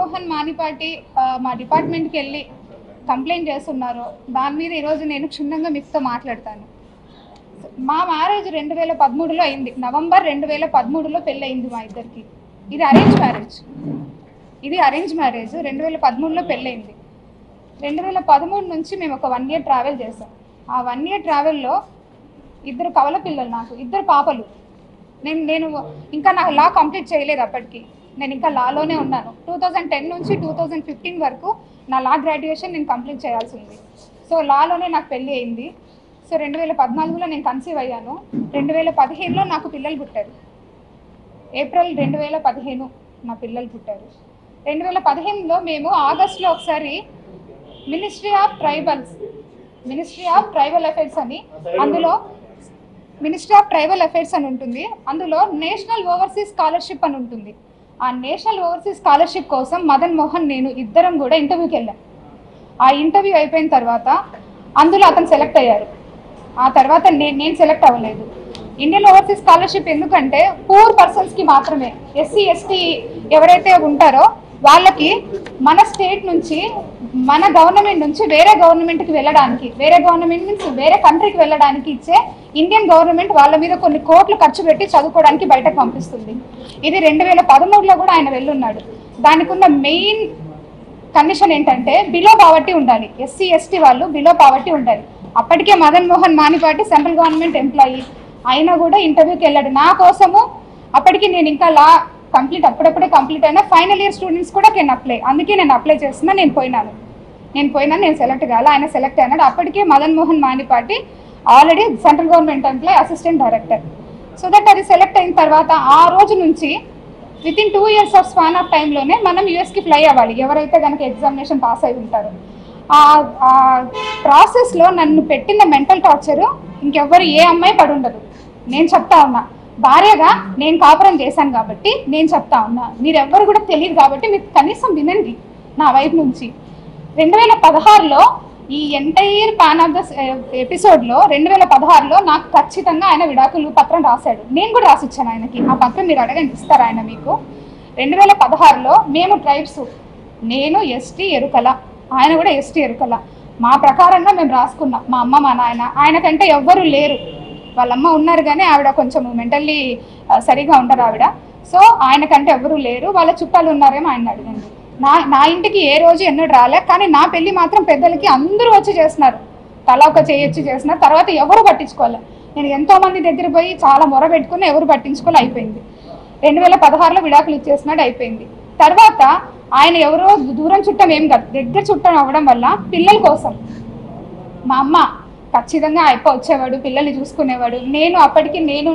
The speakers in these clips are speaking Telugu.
మోహన్ మానిపాటి మా డిపార్ట్మెంట్కి వెళ్ళి కంప్లైంట్ చేస్తున్నారో దాని మీద ఈరోజు నేను క్షుణ్ణంగా మీతో మాట్లాడతాను. మా మ్యారేజ్ 2013లో అయింది. నవంబర్ 2013లో పెళ్ళి అయింది మా ఇద్దరికి. ఇది అరేంజ్ మ్యారేజ్ 2013లో పెళ్ళయింది. 2013 నుంచి మేము ఒక 1 year ట్రావెల్ చేసాం. ఆ 1 year ట్రావెల్లో 2 కవల పిల్లలు, నాకు 2 పాపలు. నేను ఇంకా నాకు లా కంప్లీట్ చేయలేదు. అప్పటికి నేను ఇంకా లాలోనే ఉన్నాను. 2010 నుంచి 2015 వరకు నా లా గ్రాడ్యుయేషన్ నేను కంప్లీట్ చేయాల్సి ఉంది. సో లాలోనే నాకు పెళ్ళి అయింది. సో 2014లో నేను కన్సీవ్ అయ్యాను. 2015లో నాకు పిల్లలు పుట్టారు. ఏప్రిల్ 2015 నా పిల్లలు పుట్టారు. 2015లో మేము ఆగస్టులో ఒకసారి మినిస్ట్రీ ఆఫ్ ట్రైబల్ అఫైర్స్ అని, అందులో మినిస్ట్రీ ఆఫ్ ట్రైబల్ అఫైర్స్ అని ఉంటుంది. అందులో నేషనల్ ఓవర్సీస్ స్కాలర్షిప్ అని ఉంటుంది. ఆ నేషనల్ ఓవర్సీస్ స్కాలర్షిప్ కోసం మదన్ మోహన్ నేను ఇద్దరం కూడా ఇంటర్వ్యూకి వెళ్ళాం. ఆ ఇంటర్వ్యూ అయిపోయిన తర్వాత అందులో అతను సెలెక్ట్ అయ్యారు. ఆ తర్వాత నేను సెలెక్ట్ అవ్వలేదు. ఇండియన్ ఓవర్సీస్ స్కాలర్షిప్ ఎందుకంటే పూర్ పర్సన్స్కి మాత్రమే, ఎస్సీ ఎస్టీ ఎవరైతే ఉంటారో వాళ్ళకి మన స్టేట్ నుంచి, మన గవర్నమెంట్ నుంచి వేరే గవర్నమెంట్కి వెళ్ళడానికి, వేరే గవర్నమెంట్ నుంచి వేరే కంట్రీకి వెళ్ళడానికి ఇచ్చే ఇండియన్ గవర్నమెంట్ వాళ్ళ మీద కొన్ని కోట్లు ఖర్చు పెట్టి చదువుకోవడానికి బయటకు పంపిస్తుంది. ఇది 2013లో కూడా ఆయన వెళ్ళున్నాడు. దానికి ఉన్న మెయిన్ కండిషన్ ఏంటంటే బిలో పావర్టీ ఉండాలి. ఎస్సీ ఎస్టీ వాళ్ళు బిలో పావర్టీ ఉండాలి. అప్పటికే Madan Mohan Manipati central government employee అయినా కూడా ఇంటర్వ్యూకి వెళ్ళాడు నా కోసము. అప్పటికి నేను ఇంకా లా అప్పుడప్పుడే కంప్లీట్ అయినా. ఫైనల్ ఇయర్ స్టూడెంట్స్ కూడా అందుకే నేను అప్లై చేస్తున్నా. నేను సెలెక్ట్ కావాలి. ఆయన సెలెక్ట్ అయినాడు. అప్పటికే Madan Mohan Manipati already central government employee, assistant director. So that అది సెలెక్ట్ అయిన తర్వాత ఆ రోజు నుంచి within 2 years of span of టైంలోనే మనం యూఎస్కి ఫ్లై అవ్వాలి, ఎవరైతే కనుక ఎగ్జామినేషన్ పాస్ అయి ఉంటారో. ఆ ప్రాసెస్లో నన్ను పెట్టిన మెంటల్ టార్చరు ఇంకెవ్వరు ఏ అమ్మాయి పడి ఉండదు. నేను చెప్తా ఉన్నా, భార్యగా నేను కాపురం చేశాను కాబట్టి నేను చెప్తా ఉన్నా. మీరెవ్వరు కూడా తెలియదు కాబట్టి మీరు కనీసం వినండి నా వైపు నుంచి. 2016లో ఈ ఎంటైర్ పాన్ ఆఫ్ ద ఎపిసోడ్లో 2016లో నాకు ఖచ్చితంగా ఆయన విడాకులు పత్రం రాశాడు. నేను కూడా రాసిచ్చాను ఆయనకి. ఆ పత్రం మీరు అడగండి, ఇస్తారు ఆయన మీకు. 2016లో మేము ట్రైబ్స్, నేను ఎస్టీ ఎరుకల, ఆయన కూడా ఎస్టీ ఎరుకల, మా ప్రకారంగా మేము రాసుకున్నాం. మా అమ్మ మా నాయన, ఆయనకంటే ఎవ్వరూ లేరు. వాళ్ళమ్మ ఉన్నారు కానీ ఆవిడ కొంచెం మెంటల్లీ సరిగా ఉండరు ఆవిడ. సో ఆయనకంటే ఎవరు లేరు. వాళ్ళ చుట్టాలు ఉన్నారేమో ఆయన అడగండి. నా ఇంటికి ఏ రోజు ఎన్నడూ రాలే, కానీ నా పెళ్ళి మాత్రం పెద్దలకి అందరూ వచ్చి చేస్తున్నారు. తలా ఒక చేయొచ్చి చేస్తున్నారు. తర్వాత ఎవరు పట్టించుకోలే. నేను ఎంతోమంది దగ్గర పోయి చాలా మొర పెట్టుకుని ఎవరు పట్టించుకోలే. అయిపోయింది. 2016లో విడాకులు ఇచ్చేసినాడు, అయిపోయింది. తర్వాత ఆయన ఎవరో దూరం చుట్టం ఏం కాదు, దగ్గర చుట్టం అవ్వడం వల్ల పిల్లల కోసం మా అమ్మ ఖచ్చితంగా వచ్చేవాడు, పిల్లల్ని చూసుకునేవాడు. అప్పటికి నేను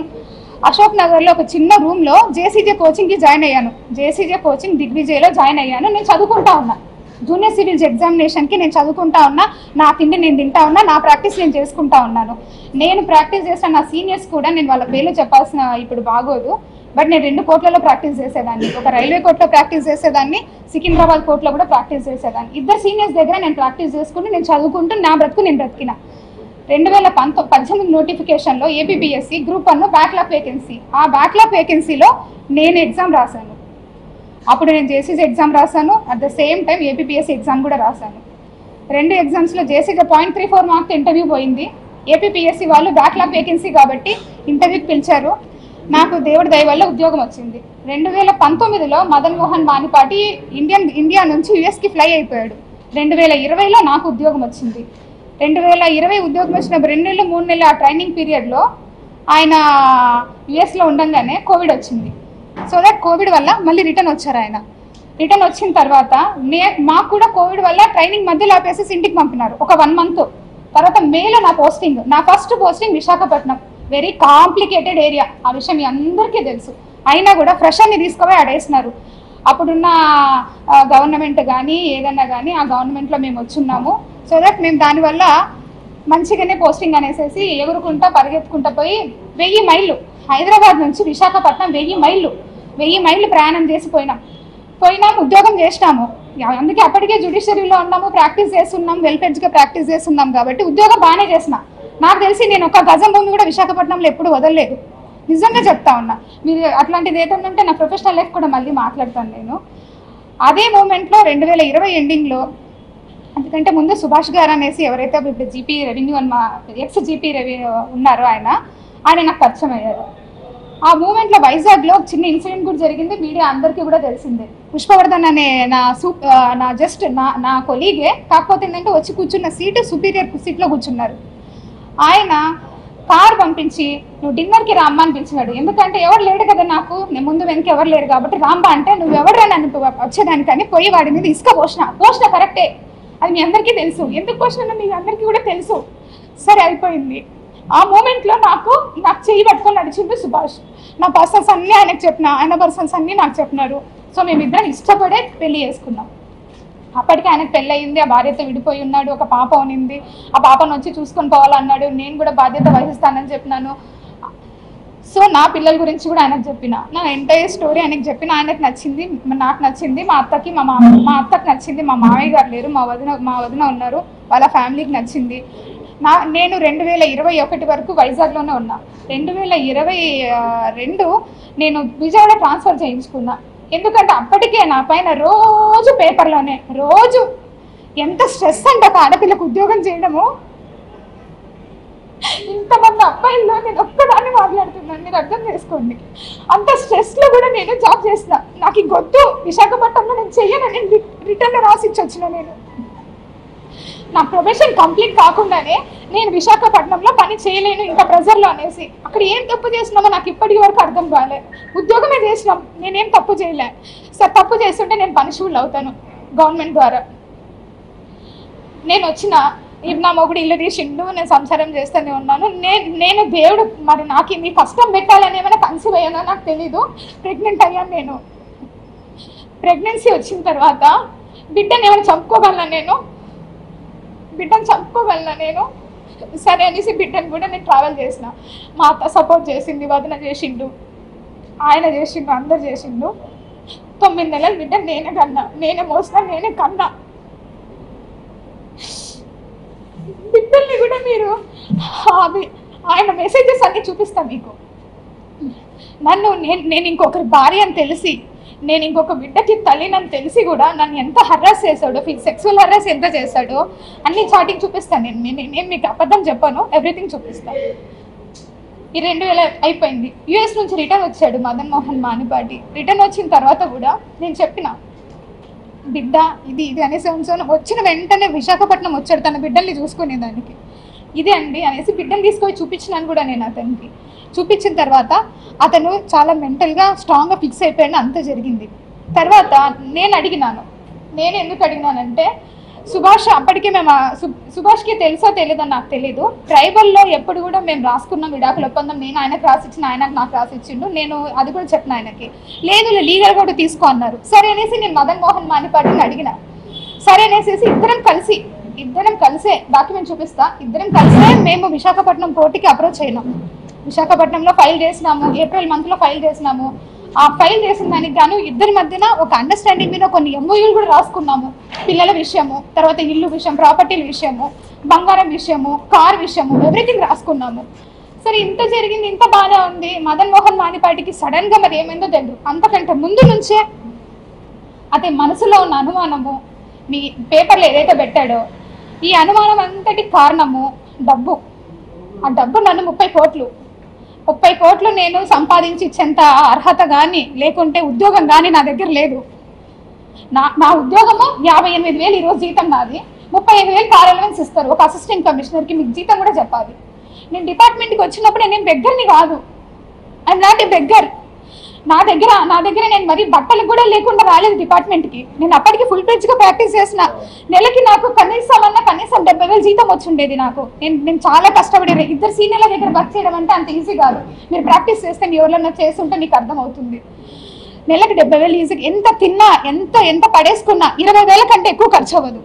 అశోక్ నగర్లో ఒక చిన్న రూమ్లో జేసీజే కోచింగ్కి జాయిన్ అయ్యాను. జేసీజే కోచింగ్ దిగ్విజయ్లో జాయిన్ అయ్యాను. నేను చదువుకుంటా ఉన్నా. జూనియర్ సివిల్స్ ఎగ్జామినేషన్కి నేను చదువుకుంటా ఉన్నా. నా తిండి నేను తింటా ఉన్నా. నా ప్రాక్టీస్ నేను చేసుకుంటా ఉన్నాను. నేను ప్రాక్టీస్ చేసిన నా సీనియర్స్ కూడా, నేను వాళ్ళ పేర్లు చెప్పాల్సిన ఇప్పుడు బాగోదు, బట్ నేను 2 కోర్టులలో ప్రాక్టీస్ చేసేదాన్ని. ఒక రైల్వే కోర్టులో ప్రాక్టీస్ చేసేదాన్ని, సికింద్రాబాద్ కోర్టులో కూడా ప్రాక్టీస్ చేసేదాన్ని. 2 సీనియర్స్ దగ్గర నేను ప్రాక్టీస్ చేసుకుంటూ నేను చదువుకుంటూ నా బ్రతుకు నేను బ్రతికిన. 2018 నోటిఫికేషన్లో ఏపీపీఎస్సీ గ్రూప్ 1 బ్యాక్లాగ్ వేకెన్సీ, ఆ బ్యాక్లాగ్ వేకెన్సీలో నేను ఎగ్జామ్ రాశాను. అప్పుడు నేను జేసీజీ ఎగ్జామ్ రాశాను, at the same time APPSC exam కూడా రాశాను. 2 ఎగ్జామ్స్లో జేసీజీ 0.34 మార్క్స్ ఇంటర్వ్యూ పోయింది. ఏపీపీఎస్సీ వాళ్ళు బ్యాక్లాగ్ వేకెన్సీ కాబట్టి ఇంటర్వ్యూకి పిలిచారు. నాకు దేవుడి దయ వల్ల ఉద్యోగం వచ్చింది. 2019లో మదన్ మోహన్ మానిపాటి ఇండియా నుంచి యుఎస్కి ఫ్లై అయిపోయాడు. 2020లో నాకు ఉద్యోగం వచ్చింది. 2020 ఉద్యోగం వచ్చిన 2 నెలలు 3 నెలలు ఆ ట్రైనింగ్ పీరియడ్లో ఆయన యుఎస్లో ఉండగానే కోవిడ్ వచ్చింది. సో దట్ కోవిడ్ వల్ల మళ్ళీ రిటర్న్ వచ్చారు ఆయన. రిటర్న్ వచ్చిన తర్వాత మాకు కూడా కోవిడ్ వల్ల ట్రైనింగ్ మధ్యలో ఆపేసి ఇంటికి పంపినారు ఒక 1 month. తర్వాత మేలో నా first posting Visakhapatnam, very complicated area. ఆ విషయం మీ అందరికీ తెలుసు. అయినా కూడా ఫ్రెషర్ని తీసుకుపోయి ఆడేసినారు. అప్పుడున్న గవర్నమెంట్ కానీ ఏదన్నా కానీ ఆ గవర్నమెంట్లో మేము వచ్చున్నాము. సో దట్ మేము దానివల్ల మంచిగానే పోస్టింగ్ అనేసి ఎగురుకుంటా పరిగెత్తుకుంటా పోయి 1000 మైళ్ళు, హైదరాబాద్ నుంచి విశాఖపట్నం 1000 మైళ్ళు ప్రయాణం చేసి పోయినాం. ఉద్యోగం చేసినాము. అందుకే అప్పటికే జ్యుడిషియరీలో ఉన్నాము, ప్రాక్టీస్ చేస్తున్నాం, వెల్ఫెడ్జ్గా ప్రాక్టీస్ చేస్తున్నాం కాబట్టి ఉద్యోగం బాగానే చేసిన. నాకు తెలిసి నేను ఒక గజం భూమి కూడా విశాఖపట్నంలో ఎప్పుడు వదలలేదు. నిజంగా చెప్తా ఉన్నా. మీరు అట్లాంటిది ఏదన్నా ఉంటే నా ప్రొఫెషనల్ లైఫ్ కూడా మళ్ళీ మాట్లాడతాను నేను. అదే మూమెంట్లో 2020 ఎండింగ్లో, అందుకంటే ముందు సుభాష్ గారు అనేసి ఎవరైతే ఇప్పుడు జీపీ రెవెన్యూ అని మా ఎక్స్ జీపీ రెవెన్యూ ఉన్నారో ఆయన నాకు పరిచయం అయ్యారు. ఆ మూమెంట్లో వైజాగ్లో చిన్న ఇన్సిడెంట్ కూడా జరిగింది, మీడియా అందరికీ కూడా తెలిసిందే. పుష్పవర్ధన్ అనే నా కొలీగే, కాకపోతే ఏంటంటే వచ్చి కూర్చున్న సీటు సుపీరియర్ సీట్లో కూర్చున్నారు. ఆయన కార్ పంపించి నువ్వు డిన్నర్కి రామ్మా అని పిలిచినాడు. ఎందుకంటే ఎవరు లేడు కదా, నాకు నేను ముందు వెనక ఎవరు లేరు కాబట్టి రామ్మా అంటే నువ్వు ఎవరు నన్ను వచ్చేదానికని పోయి వాడి మీద ఇసుక పోసిన కరెక్టే, అది మీ అందరికీ తెలుసు. ఎందుకు పోసినా మీ అందరికీ కూడా తెలుసు. సరే అయిపోయింది. ఆ మూమెంట్లో నాకు చెయ్యి పట్టుకొని నడిచిండు సుభాష్. నా పర్సన్స్ అన్నీ ఆయనకు చెప్పిన, ఆయన పర్సన్స్ అన్నీ నాకు చెప్పినారు. సో మేమిద్దరం ఇష్టపడే పెళ్లి చేసుకున్నాం. అప్పటికి ఆయనకు పెళ్ళి అయింది, ఆ భార్యతో విడిపోయి ఉన్నాడు, ఒక పాప ఉనింది, ఆ పాపను వచ్చి చూసుకొని పోవాలన్నాడు. నేను కూడా బాధ్యత వహిస్తానని చెప్పినాను. సో నా పిల్లల గురించి కూడా ఆయనకు చెప్పిన, నా ఎంటైర్ స్టోరీ ఆయనకు చెప్పిన. ఆయనకు నచ్చింది, నాకు నచ్చింది, మా అత్తకి మా అత్తకి నచ్చింది. మా మామయ్య గారు లేరు, మా వదిన ఉన్నారు, వాళ్ళ ఫ్యామిలీకి నచ్చింది. నేను 2021 వరకు వైజాగ్లోనే ఉన్నా. 2022 నేను విజయవాడ ట్రాన్స్ఫర్ చేయించుకున్నా. ఎందుకంటే అప్పటికే నా పైన రోజు పేపర్లోనే రోజు ఎంత స్ట్రెస్ అంటే ఒక ఆడపిల్లకు ఉద్యోగం చేయడము. ఇంతమంది అబ్బాయిల్లో నేను ఒక్కదాన్ని మాట్లాడుతున్నాను, మీరు అర్థం చేసుకోండి. అంత స్ట్రెస్లో కూడా నేను జాబ్ చేసిన. నాకు ఇంకొద్దు, విశాఖపట్నంలో నేను చెయ్యను, రిటర్న్ రాసిచ్చి వచ్చిన. నా ప్రొఫెషన్ కంప్లీట్ కాకుండానే నేను విశాఖపట్నంలో పని చేయలేను ఇంకా ప్రెజర్లో అనేసి. అక్కడ ఏం తప్పు చేసినామో నాకు ఇప్పటి వరకు అర్థం కాలే. ఉద్యోగమే చేసినాం, నేనేం తప్పు చేయలే. సార్ తప్పు చేస్తుంటే నేను పనిష్బుల్ అవుతాను గవర్నమెంట్ ద్వారా. నేను వచ్చిన నా మొగుడు ఇల్లు తీసిండు, నేను సంసారం చేస్తూనే ఉన్నాను. నేను దేవుడు మరి నాకు ఇన్ని కష్టం పెట్టాలని ఏమైనా కన్సీవ్ అయ్యానో నాకు తెలీదు. ప్రెగ్నెంట్ అయ్యాను. నేను ప్రెగ్నెన్సీ వచ్చిన తర్వాత బిడ్డను ఏమైనా చంపుకోగలనా నేను? సరే అనేసి బిడ్డను కూడా నేను ట్రావెల్ చేసిన. మా అత్త సపోర్ట్ చేసింది, వదిన చేసిండు, ఆయన చేసిండు, అందరు చేసిండు. 9 నెలల బిడ్డ నేనే మోసిన, నేనే కన్నా. బిడ్డల్ని కూడా మీరు ఆయన మెసేజెస్ అన్ని చూపిస్తాను మీకు. నేను ఇంకొకరి భార్య అని తెలిసి, నేను ఇంకొక బిడ్డకి తల్లినని తెలిసి కూడా నన్ను ఎంత హర్రాస్ చేశాడో, సెక్సువల్ హర్రాస్ ఎంత చేశాడో అన్ని చాటింగ్ చూపిస్తాను. నేను మీకు అబద్ధం చెప్పాను, ఎవ్రీథింగ్ చూపిస్తాను. ఈ 2000 అయిపోయింది. యుఎస్ నుంచి రిటర్న్ వచ్చాడు మదన్ మోహన్ మానిపాటి. రిటర్న్ వచ్చిన తర్వాత కూడా నేను చెప్పిన, బిడ్డ ఇది అనేసి వచ్చిన వెంటనే విశాఖపట్నం వచ్చాడు తన బిడ్డల్ని చూసుకునేదానికి. ఇదే అండి అనేసి బిడ్డను తీసుకొని చూపించినాను కూడా నేను అతనికి. చూపించిన తర్వాత అతను చాలా మెంటల్గా స్ట్రాంగ్గా ఫిక్స్ అయిపోయాడు. అంత జరిగింది. తర్వాత నేను ఎందుకు అడిగినానంటే, సుభాష్ అప్పటికే సుభాష్కి తెలుసో తెలియదని నాకు తెలీదు. ట్రైబల్లో ఎప్పుడు కూడా మేము రాసుకున్నాం విడాకుల ఒప్పందం. నేను ఆయనకు రాసిచ్చిన, ఆయనకు నాకు రాసిచ్చిండు. నేను అది కూడా చెప్పిన ఆయనకి. లేదు లీగల్గా కూడా తీసుకో అన్నారు. సరే అనేసి నేను మదన్ మోహన్ మానిపాటిని అడిగిన. సరే అనేసి ఇద్దరం కలిసే డాక్యుమెంట్ చూపిస్తా, ఇద్దరం కలిసే మేము విశాఖపట్నం కోర్టుకి అప్రోచ్ అయినాం. విశాఖపట్నంలో ఫైల్ చేసినాము, ఏప్రిల్ మంత్లో ఫైల్ చేసినాము. ఆ ఫైల్ చేసిన దానికి గాను ఇద్దరి మధ్యన ఒక అండర్స్టాండింగ్ మీద కొన్ని ఎంఓయూలు కూడా రాసుకున్నాము. పిల్లల విషయము, తర్వాత ఇల్లు విషయం, ప్రాపర్టీల విషయము, బంగారం విషయము, కార్ విషయము, ఎవ్రీథింగ్ రాసుకున్నాము. సరే ఇంత జరిగింది, ఇంత బాగా ఉంది. మదన్ మోహన్ మానిపాటికి సడన్గా మరి ఏమైందో తెలియదు. అంతకంటే ముందు నుంచే అతని మనసులో ఉన్న అనుమానము, మీ పేపర్లో ఏదైతే పెట్టాడో ఈ అనుమానం అంతటి కారణము డబ్బు. ఆ డబ్బు నన్ను 30 కోట్లు నేను సంపాదించి ఇచ్చేంత అర్హత కానీ, లేకుంటే ఉద్యోగం కానీ నా దగ్గర లేదు. నా ఉద్యోగము 58,000 ఈరోజు జీతం నాది. 35,000 కార్ అలవెన్స్ ఇస్తారు ఒక అసిస్టెంట్ కమిషనర్కి. మీకు జీతం కూడా చెప్పాలి. నేను డిపార్ట్మెంట్కి వచ్చినప్పుడు నేను బెగ్గర్ని కాదు, ఐఎమ్ నాట్ ఏ బెగ్గర్. నా దగ్గర నేను మరి బట్టలు కూడా లేకుండా రాలేదు డిపార్ట్మెంట్కి. నేను అప్పటికి ఫుల్ ఫ్లెడ్జ్గా ప్రాక్టీస్ చేసిన. నెలకి నాకు కనీసం 70,000 జీతం వచ్చి ఉండేది నాకు. నేను చాలా కష్టపడి ఇద్దరు సీనియర్ల దగ్గర వర్క్ చేయడం అంటే అంత ఈజీ కాదు. మీరు ప్రాక్టీస్ చేస్తే మీ ఎవరైనా చేస్తుంటే మీకు అర్థమవుతుంది. నెలకి 70,000 ఈజీ. ఎంత తిన్నా, ఎంత పడేసుకున్నా 20,000 కంటే ఎక్కువ ఖర్చు అవ్వదు.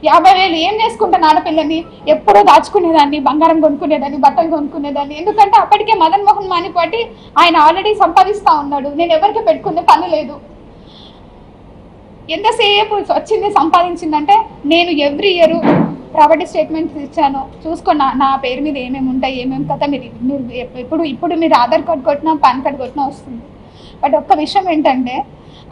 50,000 ఏం చేసుకుంటాను? ఆడపిల్లని ఎప్పుడో దాచుకునేదాన్ని, బంగారం కొనుక్కునేదాన్ని, బట్టలు కొనుక్కునేదాన్ని. ఎందుకంటే అప్పటికే మదన్ మోహన్ మానిపాటి ఆయన ఆల్రెడీ సంపాదిస్తూ ఉన్నాడు. నేను ఎవరికి పెట్టుకునే పని లేదు. ఎంతసేపు వచ్చింది సంపాదించిందంటే, నేను ఎవ్రీ ఇయర్ ప్రాపర్టీ స్టేట్మెంట్స్ ఇచ్చాను, చూసుకున్నా నా పేరు మీద ఏమేమి ఉంటాయి, ఏమేమి కథ. మీరు ఇప్పుడు మీరు ఆధార్ కార్డ్ కొట్టినా, పాన్ కార్డ్ కొట్టినా వస్తుంది. బట్ ఒక్క విషయం ఏంటంటే,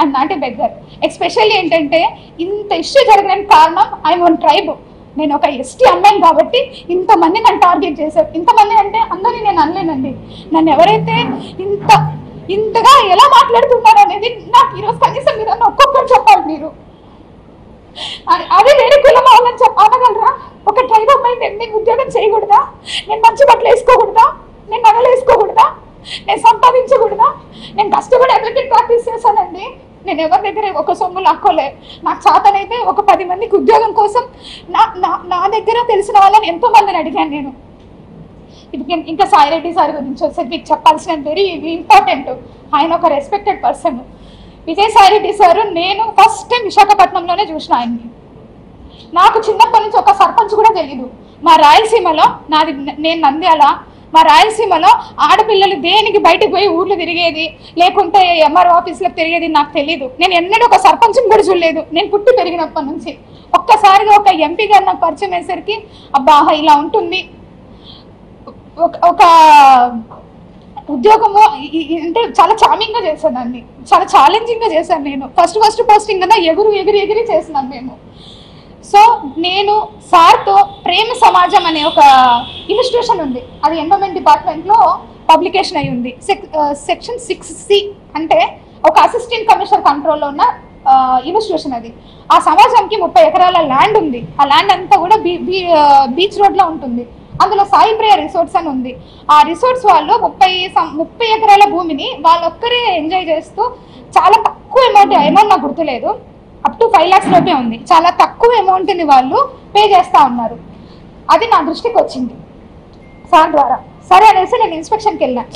and not a beggar. Especially ఏంటంటే ఇంత ఇష్యూ జరగడానికి కారణం ఐఎమ్ వన్ ట్రైబ్. నేను ఒక ఎస్టీ అమ్మాయిని కాబట్టి ఇంతమంది నన్ను టార్గెట్ చేశారు. ఇంతమంది అంటే అందరినీ నేను అనలేనండి. నన్ను ఎవరైతే ఇంతగా ఎలా మాట్లాడుతున్నారు అనేది నాకు ఈరోజు కనీసం మీరు ఒక్కొక్కరు చెప్పాలి. మీరు అదే వేరే కులం వాళ్ళని అనగలరా? ఒక ట్రైబ్ అమ్మాయి నేను ఉద్యోగం చేయకూడదా? నేను మంచి బట్టలు వేసుకోకూడదా? నేను నగలు వేసుకోకూడదా? నేను సంపాదించకూడదా? నేను కష్టపడి అడ్వకేట్ ప్రాక్టీస్ చేశానండి. నేను ఎవరి దగ్గర ఒక సొమ్ము లాక్కోలే. నాకు చేతనైతే ఒక 10 మందికి ఉద్యోగం కోసం నా దగ్గర తెలిసిన వాళ్ళని ఎంతో మందిని అడిగాను నేను. ఇంకా సాయిరెడ్డి సార్ గురించి వచ్చేసి మీకు చెప్పాల్సిన వెరీ ఇంపార్టెంట్. ఆయన ఒక రెస్పెక్టెడ్ పర్సన్. విజయసాయిరెడ్డి సార్ నేను ఫస్ట్ టైం విశాఖపట్నంలోనే చూసిన ఆయన్ని. నాకు చిన్నప్పటి నుంచి ఒక సర్పంచ్ కూడా తెలియదు. మా రాయలసీమలో నేను నంద్యాల, మా రాయలసీమలో ఆడపిల్లలు దేనికి బయటకు పోయి ఊర్లు తిరిగేది లేకుంటే ఎంఆర్ఓ ఆఫీసులకు తిరిగేది నాకు తెలియదు. నేను ఎన్నడూ ఒక సర్పంచ్ని కూడా చూడలేదు నేను పుట్టి పెరిగినప్పటి నుంచి. ఒక్కసారిగా ఒక ఎంపీ గారు నాకు పరిచయం అయ్యేసరికి అబ్బా ఇలా ఉంటుంది. ఒక ఉద్యోగము అంటే చాలా చామింగ్గా చేశానండి, చాలా ఛాలెంజింగ్గా చేశాను. నేను ఫస్ట్ పోస్టింగ్ కదా ఎగిరి చేసినాను మేము. సో నేను సార్తో ప్రేమ సమాజం అనే ఒక ఇన్స్టిట్యూషన్ ఉంది. అది ఎండోమెంట్ డిపార్ట్మెంట్లో పబ్లికేషన్ అయి ఉంది. సెక్షన్ 6C అంటే ఒక అసిస్టెంట్ కమిషనర్ కంట్రోల్లో ఉన్న ఇన్స్టిట్యూషన్ అది. ఆ సమాజంకి 30 ఎకరాల ల్యాండ్ ఉంది. ఆ ల్యాండ్ అంతా కూడా బీచ్ రోడ్లో ఉంటుంది. అందులో సాయి ప్రియ రిసార్ట్స్ అని ఉంది. ఆ రిసార్ట్స్ వాళ్ళు 30 ఎకరాల భూమిని వాళ్ళొక్కరే ఎంజాయ్ చేస్తూ చాలా తక్కువ అమౌంట్ నాకు గుర్తులేదు, అప్ టు 5 lakhs లోపే ఉంది. చాలా తక్కువ అమౌంట్ని వాళ్ళు పే చేస్తూ ఉన్నారు. అది నా దృష్టికి వచ్చింది సార్ ద్వారా. సరే అనేసి నేను ఇన్స్పెక్షన్కి వెళ్ళాను.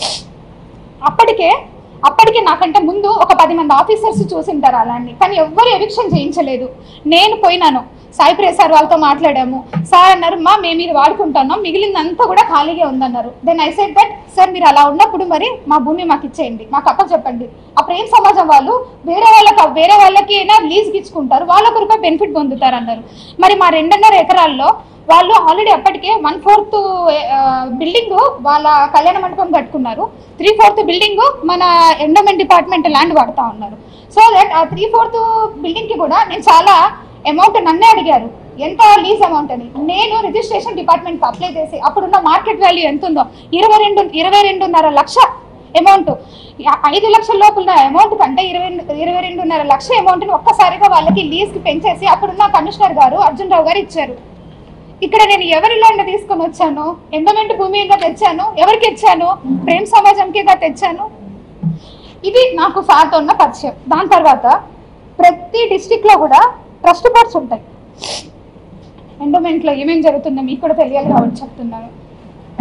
అప్పటికే నాకంటే ముందు ఒక 10 మంది ఆఫీసర్స్ చూసింటారు అలాంటి, కానీ ఎవ్వరు ఎవిక్షన్ చేయించలేదు. నేను పోయినాను, సాయి ప్రియ సార్ వాళ్ళతో మాట్లాడాము. సార్ అన్నారు మేము ఇది వాడుకుంటున్నాం, మిగిలిందంతా కూడా ఖాళీగా ఉందన్నారు. Then I said that sir మీరు అలా ఉన్నప్పుడు మరి మా భూమి మాకు ఇచ్చేయండి, మాకు అప్పచెప్పండి. ఆ ప్రేమ సమాజం వాళ్ళు వేరే వాళ్ళకి అయినా లీజ్కి ఇచ్చుకుంటారు, వాళ్ళొక రూపాయి బెనిఫిట్ పొందుతారు అన్నారు. మరి మా 2.5 ఎకరాల్లో వాళ్ళు ఆల్రెడీ అప్పటికే 1/4 బిల్డింగ్ వాళ్ళ కళ్యాణ మండపం కట్టుకున్నారు, 3/4 బిల్డింగ్ మన ఎండోమెంట్ డిపార్ట్మెంట్ ల్యాండ్ వాడుతూ ఉన్నారు. సో దట్ ఆ 3/4 బిల్డింగ్కి కూడా నేను చాలా అమౌంట్ నన్నే అడిగారు ఎంత లీజ్ అమౌంట్ అని. నేను రిజిస్ట్రేషన్ డిపార్ట్మెంట్కి అప్లై చేసి అప్పుడున్న మార్కెట్ వాల్యూ ఎంత ఉందో 22.5 లక్ష అమౌంట్, 5 లక్షల లోపల అమౌంట్ కంటే 22.5 లక్ష అమౌంట్ని ఒక్కసారిగా వాళ్ళకి లీజ్కి పెంచేసి అప్పుడున్న కమిషనర్ గారు అర్జున్ రావు గారు ఇచ్చారు. ఇక్కడ నేను ఎవరి ల్యాండ్ తీసుకొని వచ్చాను? ఎండోమెంట్ భూమిగా తెచ్చాను. ఎవరికి ఇచ్చాను? ప్రేమ సమాజంకిగా తెచ్చాను. ఇది నాకు సార్తో ఉన్న పరిచయం. దాని తర్వాత ప్రతి డిస్టిక్లో కూడా ట్రస్ట్ బోర్డ్స్ ఉంటాయి. ఎండోమెంట్లో ఏమేమి జరుగుతుందో మీకు కూడా తెలియాలి కాబట్టి చెప్తున్నాను.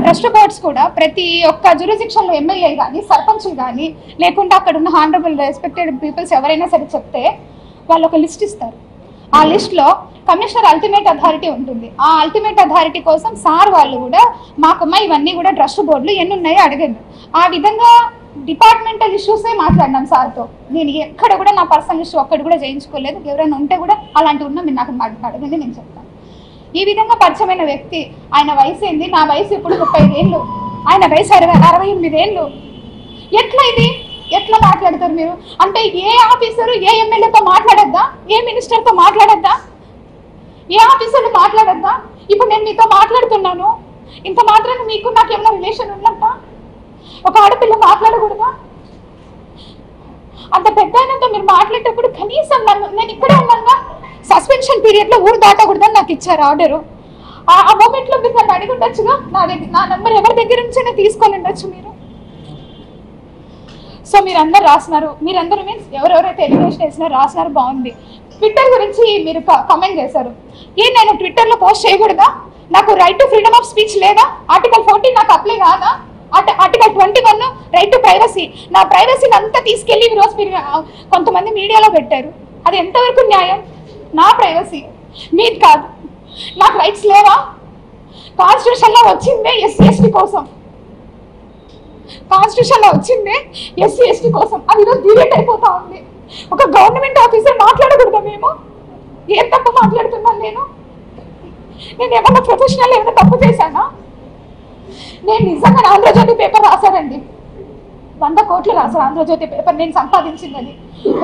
ట్రస్ట్ బోర్డ్స్ కూడా ప్రతి ఒక్క జ్యూరిడిక్షన్లో ఎమ్మెల్యే కానీ సర్పంచ్లు కానీ లేకుండా అక్కడ ఉన్న హానరబుల్ రెస్పెక్టెడ్ పీపుల్స్ ఎవరైనా సరే చెప్తే వాళ్ళు ఒక లిస్ట్ ఇస్తారు. ఆ లిస్ట్లో కమిషనర్ అల్టిమేట్ అథారిటీ ఉంటుంది. ఆ అల్టిమేట్ అథారిటీ కోసం సార్ వాళ్ళు కూడా మాకమ్మ ఇవన్నీ కూడా ట్రస్ట్ బోర్డులు ఎన్ని ఉన్నాయో అడగండి. ఆ విధంగా డిపార్ట్మెంటల్ ఇష్యూసే మాట్లాడినాం సార్తో. నేను ఎక్కడ కూడా నా పర్సనల్ ఇష్యూ ఒక్కటి కూడా చేయించుకోలేదు. ఎవరైనా ఉంటే కూడా అలాంటివి ఉన్నా మీరు నాకు అడగండి, నేను చెప్తాను. ఈ విధంగా పరిచయమైన వ్యక్తి, ఆయన వయసు ఏంది? నా వయసు ఇప్పుడు 35 ఏళ్ళు, ఆయన వయసు 68 ఏళ్ళు. ఎట్లా ఇది? ఎట్లా మాట్లాడతారు మీరు? అంటే ఏ ఆఫీసరు ఏ ఎమ్మెల్యేతో మాట్లాడద్దా? ఏ మినిస్టర్తో మాట్లాడద్దా? ఏ ఆఫీసర్లు మాట్లాడద్దా? ఇప్పుడు నేను మీతో మాట్లాడుతున్నాను, ఇంత మాత్రాన్ని మీకు నాకు ఏమైనా రిలేషన్ ఉన్నట్ట? ఒక ఆడపిల్ల మాట్లాడకూడదా? అంత పెద్ద అయినంత మీరు మాట్లాడేటప్పుడు కనీసం నేను ఇక్కడే ఉన్నాగా సస్పెన్షన్ పీరియడ్లో ఊరు దాటకూడదని నాకు ఇచ్చారు ఆర్డరు. ఆ మూమెంట్లో మీరు నన్ను అడిగి ఉండొచ్చుగా, నా నెంబర్ ఎవరి దగ్గర నుంచైనా తీసుకొని ఉండొచ్చు మీరు. సో మీరందరూ రాసినారు, మీరందరూ మీన్స్ ఎవరెవరైతే ఎలిగేషన్ వేసినారో రాసినారు, బాగుంది. ట్విట్టర్ గురించి మీరు కామెంట్ చేశారు. నేను ట్విట్టర్లో పోస్ట్ చేయకూడదా? నాకు right to freedom of speech లేదా? ఆర్టికల్ 14 నాకు అప్లై కాదా? Article 21 right to privacy. నా ప్రైవసీని అంతా తీసుకెళ్ళి ఈరోజు మీరు కొంతమంది మీడియాలో పెట్టారు. అది ఎంతవరకు న్యాయం? నా ప్రైవసీ, మీది కాదు. నాకు రైట్స్ లేవా? కాన్స్టిట్యూషన్లో వచ్చిందే ఎస్సీ ఎస్టీ కోసం, కాన్స్టిట్యూషన్లో వచ్చిందే ఎస్సీ ఎస్టీ కోసం. అది ఈరోజు డిలీట్ అయిపోతా ఉంది. ఒక గవర్నమెంట్ ఆఫీసర్ మాట్లాడకూడదా? మేము ఏం తప్పు మాట్లాడుతున్నాను? నేను ఏమన్నా ప్రొఫెషనల్ ఏమైనా తప్పు చేశానా? నేను నిజంగా ఆంధ్రజ్యోతి పేపర్ రాశానండి. 100 కోట్లు రాశారు ఆంధ్రజ్యోతి పేపర్ నేను సంపాదించిందని.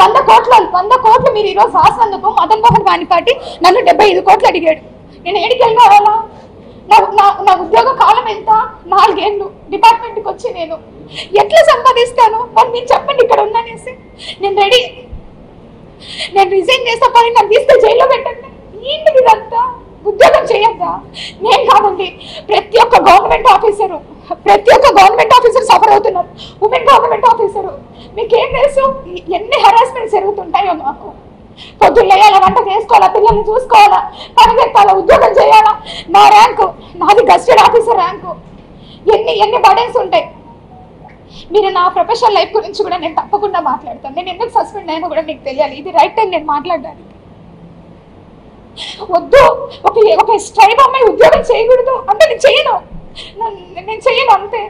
100 కోట్లు మీరు ఈరోజు రాసినందుకు మదన్ మోహన్ వాణిపాటి నన్ను 75 కోట్లు అడిగాడు. నేను ఏడికి వెళ్ళినా నా ఉద్యోగ కాలం ఎంత? 4 ఏళ్ళు డిపార్ట్మెంట్కి వచ్చి నేను ఎట్లా సంపాదిస్తాను మరి మీరు చెప్పండి. ఇక్కడ ఉందనేసి నేను రెడీ, నేను రిజైన్ చేస్తా, కానీ నన్ను తీస్తే జైల్లో పెట్టండి. ఏంటిది ఇదంతా? ఉద్యోగం చేయొద్దా? నేను కాదండి, ప్రతి ఒక్క గవర్నమెంట్ ఆఫీసర్ సఫర్ అవుతున్నారు. ఉమెన్ గవర్నమెంట్ ఆఫీసరు మీకేం తెలుసు ఎన్ని హెరాస్మెంట్స్ జరుగుతుంటాయో మాకు. పొద్దున్న లేయాలా, వంట చేసుకోవాలా, పిల్లల్ని చూసుకోవాలా, పరిగెత్తాలా, ఉద్యోగం చేయాలా. నా ర్యాంకు, నాది గస్టెడ్ ఆఫీసర్ ర్యాంకు. ఎన్ని బర్డెన్స్ ఉంటాయి. మీరు నా ప్రొఫెషనల్ లైఫ్ గురించి కూడా నేను తప్పకుండా మాట్లాడతాను. నేను ఎందుకు సస్పెండ్ అయినా కూడా మీకు తెలియాలి. ఇది రైట్ టైం నేను మాట్లాడడానికి. వద్దు, ఒక స్ట్రైప్ అమ్మాయి ఉద్యోగం చేయకూడదు అంటే నేను చేయను అంతే.